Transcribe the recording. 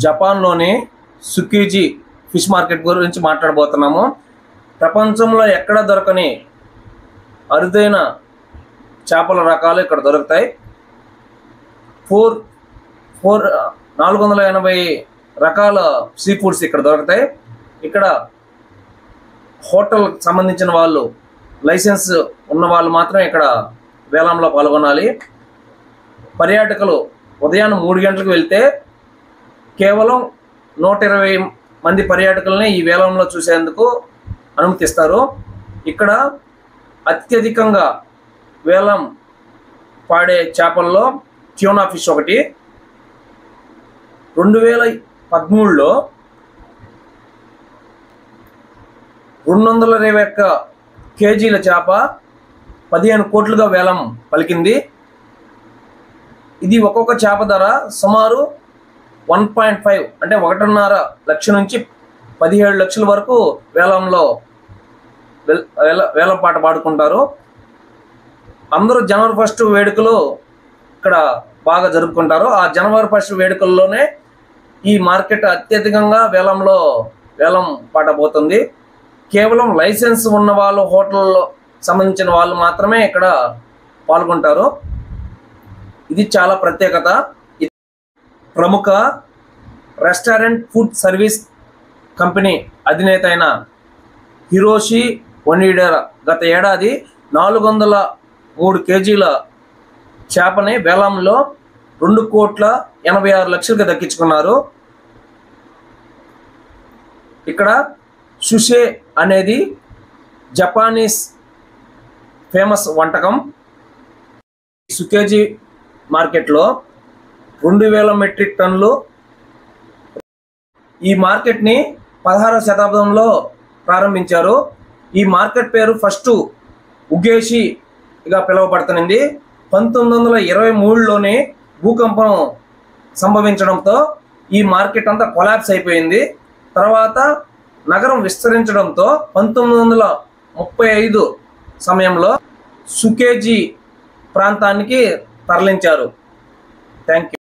జపాన్లోని సుకీజీ fish market గురించి మాట్లాడబోతున్నాము. ప్రపంచంలో ఎక్కడ దొరకని అరుదైన చేపల రకాలు ఇక్కడ దొరుకుతాయి. 480 రకాల సీ ఫుడ్స్ ఇక్కడ దొరుకుతాయి. ఇక్కడ హోటల్ సంబంధించిన వాళ్ళు, లైసెన్స్ ఉన్న వాళ్ళు మాత్రం ఇక్కడ వేలంలో పాల్గొనాలి. పర్యాటకులు ఉదయాన్నే 3 గంటలకు వెళ్తే కేవలం 120 మంది పర్యాటకులని ఈ వేలంలో చూసేందుకు అనుమతిస్తారు. ఇక్కడ అత్యధికంగా వేలం పాడే చేపల్లో ట్యూనా ఫిష్ ఒకటి. 2013లో 221 కేజీల చేప 15 కోట్లుగా వేలం పలికింది. ఇది ఒక్కొక్క చేప ధర సుమారు 1.5 అంటే 1.5 లక్షల నుంచి 17 లక్షల వరకు వేలంలో వేలం పాట పాడుకుంటారు. అందరూ జనవరి 1 వేడుకలు ఇక్కడ బాగా జరుపుకుంటారు. ఆ జనవరి 1 వేడుకల్లోనే ఈ మార్కెట్ అత్యధికంగా వేలం పాట పోతుంది. కేవలం లైసెన్స్ ఉన్న వాళ్ళు, హోటల్లో సంబంధించిన వాళ్ళు మాత్రమే ఇక్కడ పాల్గొంటారు. ఇది చాలా ప్రత్యేకత. ప్రముఖ రెస్టారెంట్ ఫుడ్ సర్వీస్ కంపెనీ అధినేత అయిన హిరోషి ఒనిడా గత ఏడాది 403 కేజీల చేపని వేలంలో 2,86 లక్షలకు దక్కించుకున్నారు. ఇక్కడ సుషే అనేది జపానీస్ ఫేమస్ వంటకం. సుకేజీ మార్కెట్లో 2000 మెట్రిక్ టన్నులు. ఈ మార్కెట్ని 16వ శతాబ్దంలో ప్రారంభించారు. ఈ మార్కెట్ పేరు ఫస్ట్ ఉగేషిగా పిలువబడుతుంది. 1923లోనే భూకంపం సంభవించడంతో ఈ మార్కెట్ అంతా కొలాప్స్ అయిపోయింది. తర్వాత నగరం విస్తరించడంతో 1935 సమయంలో సుకేజీ ప్రాంతానికి తరలించారు. Thank you.